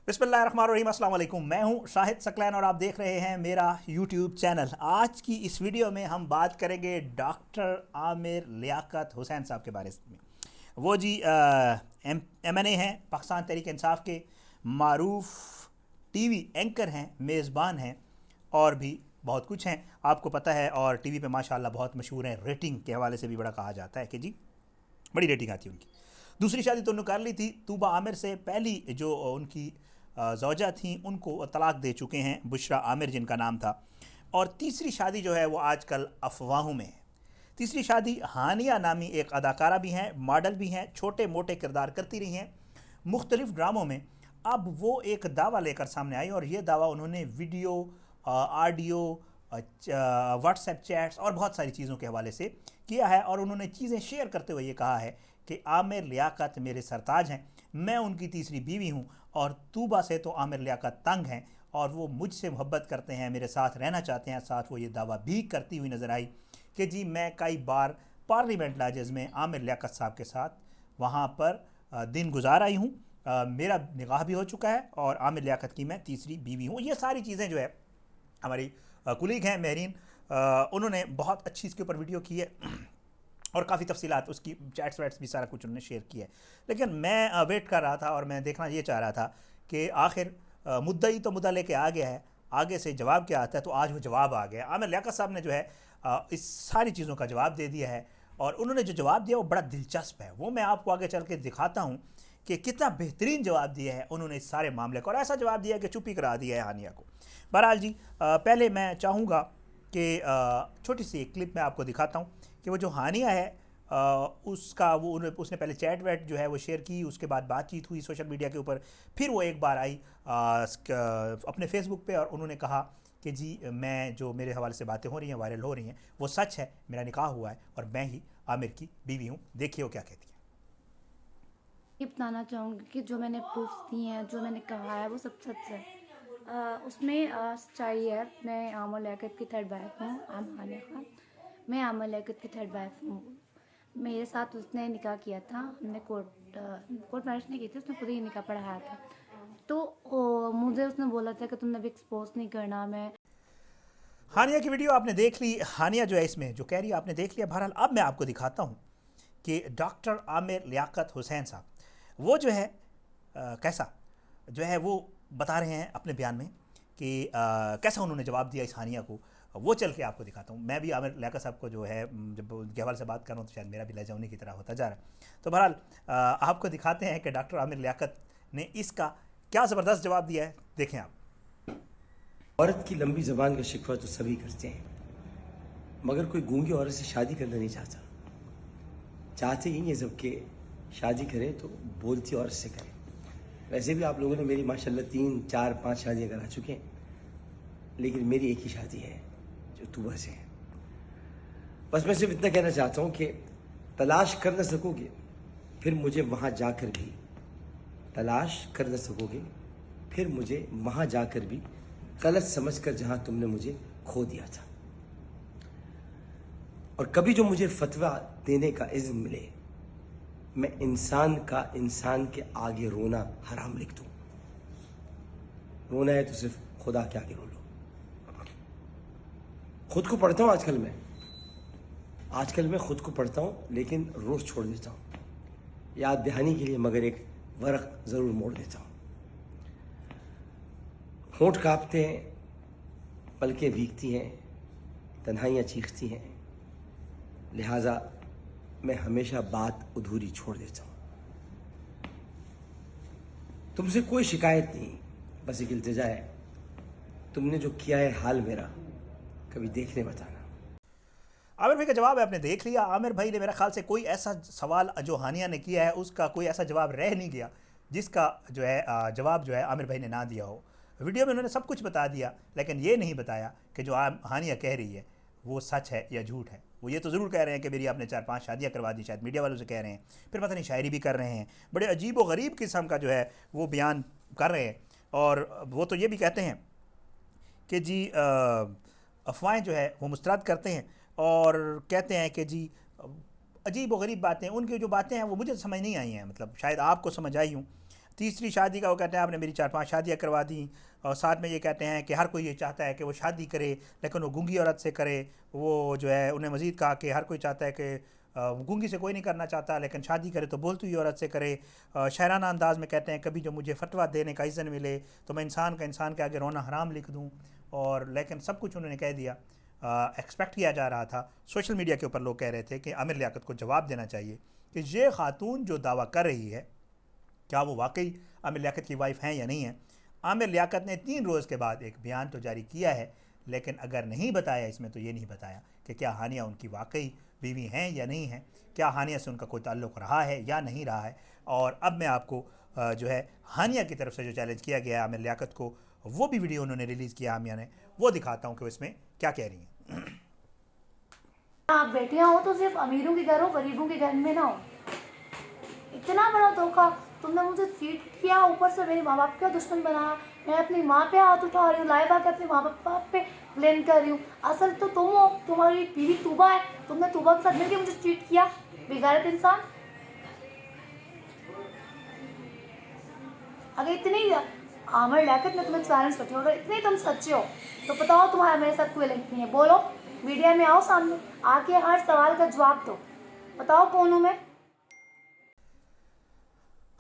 बिस्मिल्लाहिर्रहमानिर्रहीम, अस्सलाम वालेकुम। मैं हूं शाहिद सकलैन और आप देख रहे हैं मेरा यूट्यूब चैनल। आज की इस वीडियो में हम बात करेंगे डॉक्टर आमिर लियाकत हुसैन साहब के बारे में। वो जी MNA हैं, पाकिस्तान तहरीक इंसाफ के मारूफ टीवी एंकर हैं, मेज़बान हैं और भी बहुत कुछ हैं, आपको पता है। और टीवी पे माशाल्लाह बहुत मशहूर हैं, रेटिंग के हवाले से भी बड़ा कहा जाता है कि जी बड़ी रेटिंग आती है उनकी। दूसरी शादी तो उन्होंने कर ली थी तूबा आमिर से। पहली जो उनकी ज़ौजा थी उनको तलाक दे चुके हैं, बुशरा आमिर जिनका नाम था। और तीसरी शादी जो है वो आजकल अफवाहों में है। तीसरी शादी हानिया नामी एक अदाकारा भी हैं, मॉडल भी हैं, छोटे मोटे किरदार करती रही हैं मुख्तलिफ़ ड्रामों में। अब वो एक दावा लेकर सामने आई और ये दावा उन्होंने वीडियो, ऑडियो, व्हाट्सएप चैट्स और बहुत सारी चीज़ों के हवाले से किया है। और उन्होंने चीज़ें शेयर करते हुए ये कहा है कि आमिर लियाकत मेरे सरताज हैं, मैं उनकी तीसरी बीवी हूँ और तूबा से तो आमिर लियाकत तंग हैं और वो मुझसे मोहब्बत करते हैं, मेरे साथ रहना चाहते हैं। साथ वो ये दावा भी करती हुई नज़र आई कि जी मैं कई बार पार्लियामेंट लाजेज़ में आमिर लियाकत साहब के साथ वहाँ पर दिन गुजार आई हूँ, मेरा निकाह भी हो चुका है और आमिर लियाकत की मैं तीसरी बीवी हूँ। ये सारी चीज़ें जो है हमारी कुलीग हैं मेहरीन, उन्होंने बहुत अच्छी इसके ऊपर वीडियो की है और काफ़ी तफसीलात उसकी चैट्स वैट्स भी सारा कुछ उन्होंने शेयर किया है। लेकिन मैं वेट कर रहा था और मैं देखना ये चाह रहा था कि आखिर मुद्दई तो मुद्दा लेके आ गया है, आगे से जवाब क्या आता है। तो आज वो जवाब आ गया। आमिर लियाकत साहब ने जो है इस सारी चीज़ों का जवाब दे दिया है और उन्होंने जो जवाब दिया वो बड़ा दिलचस्प है। वो मैं आपको आगे चल के दिखाता हूँ कि कितना बेहतरीन जवाब दिया है उन्होंने इस सारे मामले को। और ऐसा जवाब दिया कि चुप ही करा दिया है हानिया को। बहरहाल जी, पहले मैं चाहूँगा कि छोटी सी एक क्लिप मैं आपको दिखाता हूँ कि वो जो हानिया है उसका उसने पहले चैट वैट जो है वो शेयर की, उसके बाद बातचीत हुई सोशल मीडिया के ऊपर। फिर वो एक बार आई अपने फेसबुक पे और उन्होंने कहा कि जी मैं जो मेरे हवाले से बातें हो रही हैं, वायरल हो रही हैं, वो सच है, मेरा निकाह हुआ है और मैं ही आमिर की बीवी हूँ। देखिए वो क्या कहती है। ये बताना चाहूँगी कि जो मैंने प्रूफ्स दिए हैं, जो मैंने कहा है वो सब सच है। उसमें सच्चाई है। मैं आमिर लियाकत की थर्ड वाइफ हूँ। हानिया खान, मैं आमिर लियाकत की थर्ड वाइफ हूँ। मेरे साथ उसने निकाह किया था। हमने कोर्ट मैरिज नहीं की थी, उसने खुद ही निकाह पढ़ाया था। तो मुझे उसने बोला था कि तुमने भी एक्सपोज नहीं करना। मैं हानिया की वीडियो आपने देख ली। हानिया जो है इसमें जो कह रही है आपने देख लिया। बहरहाल अब मैं आपको दिखाता हूँ कि डॉक्टर आमिर लियाकत हुसैन साहब वो जो है कैसा जो है वो बता रहे हैं अपने बयान में कि कैसा उन्होंने जवाब दिया इस हानिया को। वो चल के आपको दिखाता हूँ। मैं भी आमिर लियाकत साहब को जो है जब उनके हवाले से बात कर रहा हूँ तो शायद मेरा भी लहजा उन्हीं की तरह होता जा रहा है। तो बहरहाल आपको दिखाते हैं कि डॉक्टर आमिर लियाकत ने इसका क्या ज़बरदस्त जवाब दिया है, देखें आप। औरत की लंबी ज़बान का शिकवा तो सभी करते हैं, मगर कोई गूंगी औरत से शादी करना नहीं चाहता। चाहते ही ये सब कि शादी करें तो बोलती औरत से करें। वैसे भी आप लोगों ने मेरी माशाल्लाह 3, 4, 5 शादियाँ करा चुके हैं, लेकिन मेरी एक ही शादी है जो तूबा से है। बस मैं सिर्फ इतना कहना चाहता हूँ कि तलाश कर न सकोगे फिर मुझे वहाँ जाकर भी, तलाश कर न सकोगे फिर मुझे वहाँ जाकर भी गलत समझकर जहां तुमने मुझे खो दिया था। और कभी जो मुझे फतवा देने का इज़्न मिले, मैं इंसान का इंसान के आगे रोना हराम लिख दूं। रोना है तो सिर्फ खुदा के आगे रो लो। खुद को पढ़ता हूं आजकल मैं खुद को पढ़ता हूं, लेकिन रोज छोड़ देता हूं याद दहानी के लिए, मगर एक वर्क जरूर मोड़ देता हूं। होंठ कांपते हैं, पलकें भीगती हैं, तन्हाइयाँ चीखती हैं, लिहाजा मैं हमेशा बात अधूरी छोड़ देता हूँ। तुमसे कोई शिकायत नहीं, बस एक इल्तिजा है, तुमने जो किया है हाल मेरा कभी देखने बताना। आमिर भाई का जवाब है, आपने देख लिया। आमिर भाई ने मेरा ख्याल से कोई ऐसा सवाल जो हानिया ने किया है उसका कोई ऐसा जवाब रह नहीं गया जिसका जो है जवाब जो है आमिर भाई ने ना दिया हो। वीडियो में उन्होंने सब कुछ बता दिया, लेकिन ये नहीं बताया कि जो हानिया कह रही है वो सच है या झूठ है। वो ये तो ज़रूर कह रहे हैं कि मेरी आपने 4-5 शादियाँ करवा दी, शायद मीडिया वालों से कह रहे हैं, फिर पता नहीं शायरी भी कर रहे हैं, बड़े अजीब व गरीब किस्म का जो है वो बयान कर रहे हैं। और वो तो ये भी कहते हैं कि जी अफवाहें जो है वो मुस्तरद करते हैं और कहते हैं कि जी अजीब व गरीब बातें, उनकी जो बातें हैं वो मुझे समझ नहीं आई हैं, मतलब शायद आपको समझ आई हूँ। तीसरी शादी का वो कहते हैं आपने मेरी 4-5 शादियाँ करवा दी, और साथ में ये कहते हैं कि हर कोई ये चाहता है कि वो शादी करे लेकिन वो गूंगी औरत से करे। वो जो है उन्हें मज़ीद कहा कि हर कोई चाहता है कि गूंगी से कोई नहीं करना चाहता लेकिन शादी करे तो बोलती हुई औरत से करे। शायराना अंदाज में कहते हैं कभी जो मुझे फतवा देने का इज़्ज़न मिले तो मैं इंसान के आगे रोना हराम लिख दूँ। और लेकिन सब कुछ उन्होंने कह दिया। एक्सपेक्ट किया जा रहा था, सोशल मीडिया के ऊपर लोग कह रहे थे कि आमिर लियाकत को जवाब देना चाहिए कि ये खातून जो दावा कर रही है क्या वो वाकई आमिर लियाकत की वाइफ हैं या नहीं है। आमिर लियाकत ने 3 रोज़ के बाद एक बयान तो जारी किया है, लेकिन अगर नहीं बताया इसमें तो ये नहीं बताया कि क्या हानिया उनकी वाकई बीवी हैं या नहीं है, क्या हानिया से उनका कोई ताल्लुक़ रहा है या नहीं रहा है। और अब मैं आपको जो है हानिया की तरफ से जो चैलेंज किया गया है आमिर लियाकत को, वो भी वीडियो उन्होंने रिलीज़ किया हानिया ने, वो दिखाता हूँ कि इसमें क्या कह रही हैं। आप बैठे हो तो सिर्फ अमीरों के घर हो, गरीबों के घर में ना हो। इतना बड़ा धोखा, तुमने मुझे चीट किया, ऊपर से मेरे माँ बाप का दुश्मन बनाया। मैं अपनी माँ पे हाथ उठा रही हूँ, लाइव आकर अपने माँ बाप पे ब्लेम कर रही हूँ। असल तो तुम हो, तुम्हारी बीवी तूबा है, तुमने तूबा के साथ मिलकर मुझे चीट किया, बेगैरत इंसान। अगर इतनी आमिर लियाकत में तुम्हें चैलेंज करती हूँ, अगर इतने तुम सच्चे हो तो बताओ तुम्हारा मेरे साथ कोई लिंक नहीं है। बोलो, मीडिया में आओ, सामने आके हर सवाल का जवाब दो, बताओ कौन हूँ मैं।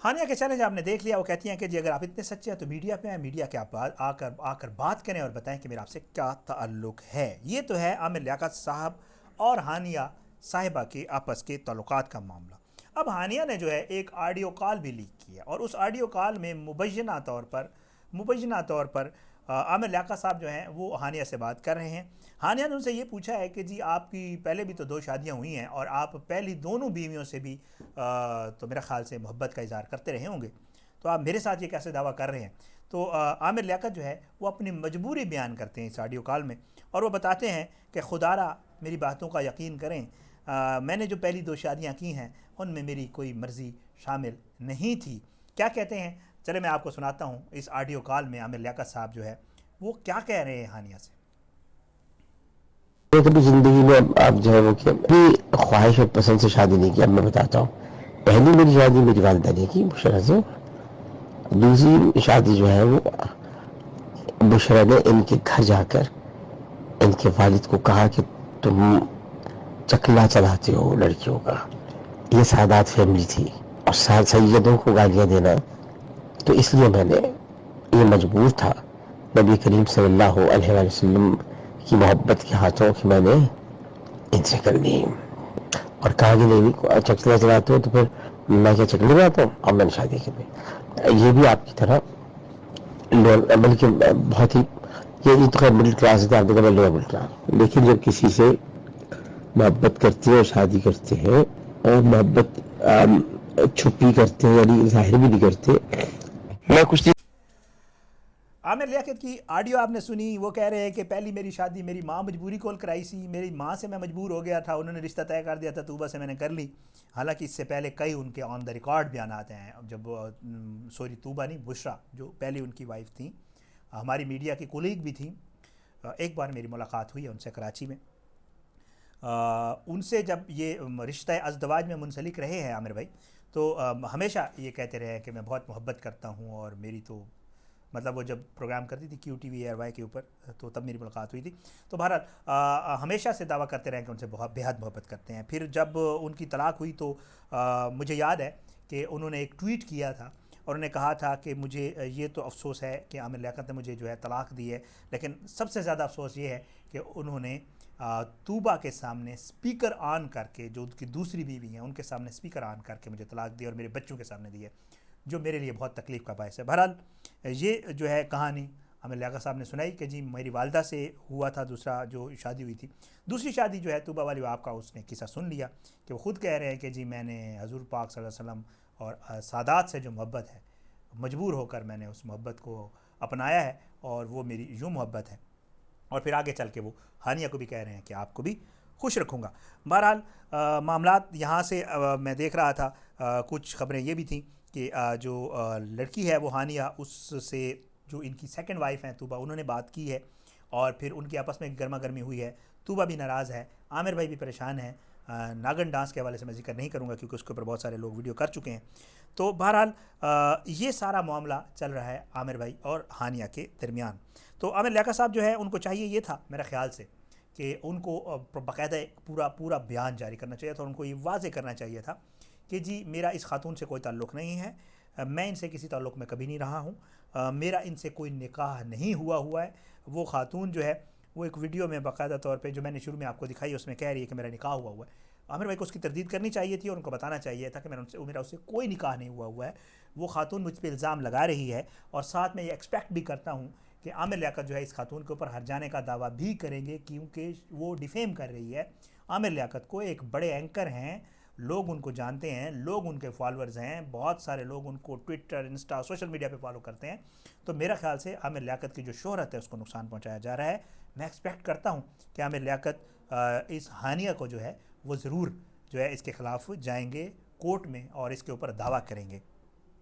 हानिया के चैलेंज आपने देख लिया। वो कहती हैं कि जी अगर आप इतने सच्चे हैं तो मीडिया पे आए, मीडिया के आप आकर बात करें और बताएं कि मेरा आपसे क्या ताल्लुक़ है। ये तो है आमिर लियाकत साहब और हानिया साहिबा के आपस के ताल्लुकात का मामला। अब हानिया ने जो है एक ऑडियो कॉल भी लीक किया और उस ऑडियो कॉल में मुबैना तौर पर आमिर लियाकत साहब जो हैं वो हानिया से बात कर रहे हैं। हानिया ने उनसे ये पूछा है कि जी आपकी पहले भी तो 2 शादियां हुई हैं और आप पहली दोनों बीवियों से भी तो मेरा ख़्याल से मोहब्बत का इज़हार करते रहे होंगे, तो आप मेरे साथ ये कैसे दावा कर रहे हैं। तो आमिर लियाकत जो है वो अपनी मजबूरी बयान करते हैं इस ऑडियो कॉल में और वो बताते हैं कि खुदारा मेरी बातों का यकीन करें, मैंने जो पहली 2 शादियाँ की हैं उनमें मेरी कोई मर्ज़ी शामिल नहीं थी। क्या कहते हैं, चले मैं आपको सुनाता हूँ इस ऑडियो कॉल में आमिर लियाकत साहब जो है वो क्या कह रहे हैं हानिया से। कभी जिंदगी में आप जो है वो कभी ख्वाहिश और पसंद से शादी नहीं की। अब मैं बताता हूँ, पहली मेरी शादी मेरी वालिदा ने की बुशरा से, दूसरी शादी जो है वो बुशरा ने इनके घर जाकर इनके वालिद को कहा कि तुम चकला चलाते हो लड़कियों का। ये सादात फैमिली थी और सैयदों को गालियाँ देना, तो इसलिए मैंने ये मजबूर था नबी करीम सल्लल्लाहु अलैहि वसल्लम की मोहब्बत के हाथों कि मैंने इनसे कर ली और कहा कि नहीं चकला चलाते हो तो फिर मैं क्या चकले बनाता हूँ। अब मैंने शादी की, ये भी आपकी तरह बल्कि बहुत ही ये तो खैर मिडिल क्लास है, आपने कहा लोअर मिडिल क्लास, लेकिन जब किसी से मोहब्बत करते हैं और शादी करते हैं और मोहब्बत छुपी करते हैं यानी जाहिर भी नहीं करते, मैं कुछ आमिर लियाकत की ऑडियो आपने सुनी। वो कह रहे हैं कि पहली मेरी शादी मेरी माँ मजबूरी कॉल कराई सी, मेरी माँ से मैं मजबूर हो गया था, उन्होंने रिश्ता तय कर दिया था, तूबा से मैंने कर ली। हालांकि इससे पहले कई उनके ऑन द रिकॉर्ड बयान आते हैं, जब सॉरी तूबा नहीं बुशरा जो पहली उनकी वाइफ थी, हमारी मीडिया की कोलीग भी थी, एक बार मेरी मुलाकात हुई है उनसे कराची में। उनसे जब ये रिश्ता अज़दवाज में मुंसलिक रहे हैं आमिर भाई, तो हमेशा ये कहते रहे हैं कि मैं बहुत मोहब्बत करता हूँ और मेरी तो मतलब वो जब प्रोग्राम करती थी QTV ARY के ऊपर, तो तब मेरी मुलाकात हुई थी। तो बहरहाल हमेशा से दावा करते रहे कि उनसे बहुत बेहद मोहब्बत करते हैं। फिर जब उनकी तलाक हुई तो मुझे याद है कि उन्होंने एक ट्वीट किया था और उन्होंने कहा था कि मुझे ये तो अफसोस है कि आमिर लियाकत ने मुझे जो है तलाक दी है, लेकिन सबसे ज़्यादा अफसोस ये है कि उन्होंने तूबा के सामने स्पीकर ऑन करके, जो उनकी दूसरी बीवी हैं उनके सामने स्पीकर ऑन करके मुझे तलाक दी और मेरे बच्चों के सामने दी है, जो मेरे लिए बहुत तकलीफ़ का बायस है। बहरहाल ये जो है कहानी आमिर लियाकत साहब ने सुनाई कि जी मेरी वालदा से हुआ था दूसरा जो शादी हुई थी। दूसरी शादी जो है तूबा वाली आपका उसने किस्सा सुन लिया कि वो ख़ुद कह रहे हैं कि जी मैंने हज़ूर पाक सल्लल्लाहु अलैहि वसल्लम और सादात से जो मोहब्बत है, मजबूर होकर मैंने उस मोहब्बत को अपनाया है और वो मेरी यूँ मोहब्बत है। और फिर आगे चल के वो हानिया को भी कह रहे हैं कि आपको भी खुश रखूँगा। बहरहाल मामलात यहाँ से मैं देख रहा था, कुछ ख़बरें ये भी थी कि जो लड़की है वो हानिया, उससे जो इनकी सेकंड वाइफ हैं तूबा, उन्होंने बात की है और फिर उनकी आपस में गर्मा गर्मी हुई है। तूबा भी नाराज़ है, आमिर भाई भी परेशान हैं। नागन डांस के हवाले से मैं जिक्र नहीं करूँगा क्योंकि उसके ऊपर बहुत सारे लोग वीडियो कर चुके हैं। तो बहरहाल ये सारा मामला चल रहा है आमिर भाई और हानिया के दरमियान। तो आमिर लियाकत साहब जो है उनको चाहिए ये था मेरे ख्याल से कि उनको बाकायदा पूरा बयान जारी करना चाहिए था। उनको ये वाज़ेह करना चाहिए था कि जी मेरा इस खातून से कोई ताल्लुक़ नहीं है, मैं इनसे किसी ताल्लुक़ में कभी नहीं रहा हूँ, मेरा इनसे कोई निकाह नहीं हुआ है। वो खातून जो है वो एक वीडियो में बाकायदा तौर पे जो मैंने शुरू में आपको दिखाई उसमें कह रही है कि मेरा निकाह हुआ है। आमिर भाई को उसकी तरदीद करनी चाहिए थी और उनको बताना चाहिए था कि मेरा उससे कोई निकाह नहीं हुआ है। वो खातून मुझ पर इल्ज़ाम लगा रही है और साथ में ये एक्सपेक्ट भी करता हूँ कि आमिर लियाकत जो है इस खातून के ऊपर हर जाने का दावा भी करेंगे, क्योंकि वो डिफेम कर रही है। आमिर लियाकत को एक बड़े एंकर हैं, लोग उनको जानते हैं, लोग उनके फॉलोअर्स हैं, बहुत सारे लोग उनको ट्विटर, इंस्टा, सोशल मीडिया पे फॉलो करते हैं। तो मेरा ख्याल से आमिर लियाकत की जो शोहरत है उसको नुकसान पहुंचाया जा रहा है। मैं एक्सपेक्ट करता हूं कि आमिर लियाकत इस हानिया को जो है वो ज़रूर जो है इसके ख़िलाफ़ जाएंगे कोर्ट में और इसके ऊपर दावा करेंगे।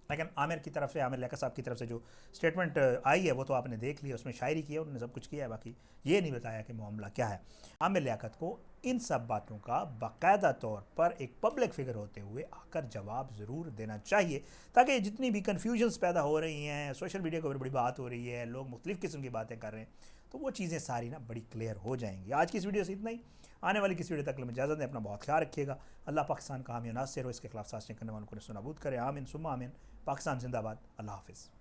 लेकिन आमिर की तरफ से, आमिर लियाकत साहब की तरफ से जो स्टेटमेंट आई है वो तो आपने देख लिया, उसमें शायरी की है, उन्होंने सब कुछ किया है, बाकी ये नहीं बताया कि मामला क्या है। आमिर लियाकत को इन सब बातों का बाकायदा तौर पर एक पब्लिक फिगर होते हुए आकर जवाब ज़रूर देना चाहिए, ताकि जितनी भी कन्फ्यूजन्स पैदा हो रही हैं, सोशल मीडिया के ऊपर बड़ी बात हो रही है, लोग मुख्तलिफ़ किस्म की बातें कर रहे हैं, तो वो चीज़ें सारी ना बड़ी क्लियर हो जाएंगी। आज की इस वीडियो से इतना ही। आने वाली किसी वीडियो तक में इजाज़त दें, अपना बहुत ख्याल रखिएगा। अल्लाह पाकिस्तान का हामी नासिर हो, इसके खिलाफ साजिशें करने वालों को नसूनाबूद करे। आमीन सुम्मा आमीन। पाकिस्तान जिंदाबाद। अल्लाह हाफिज़।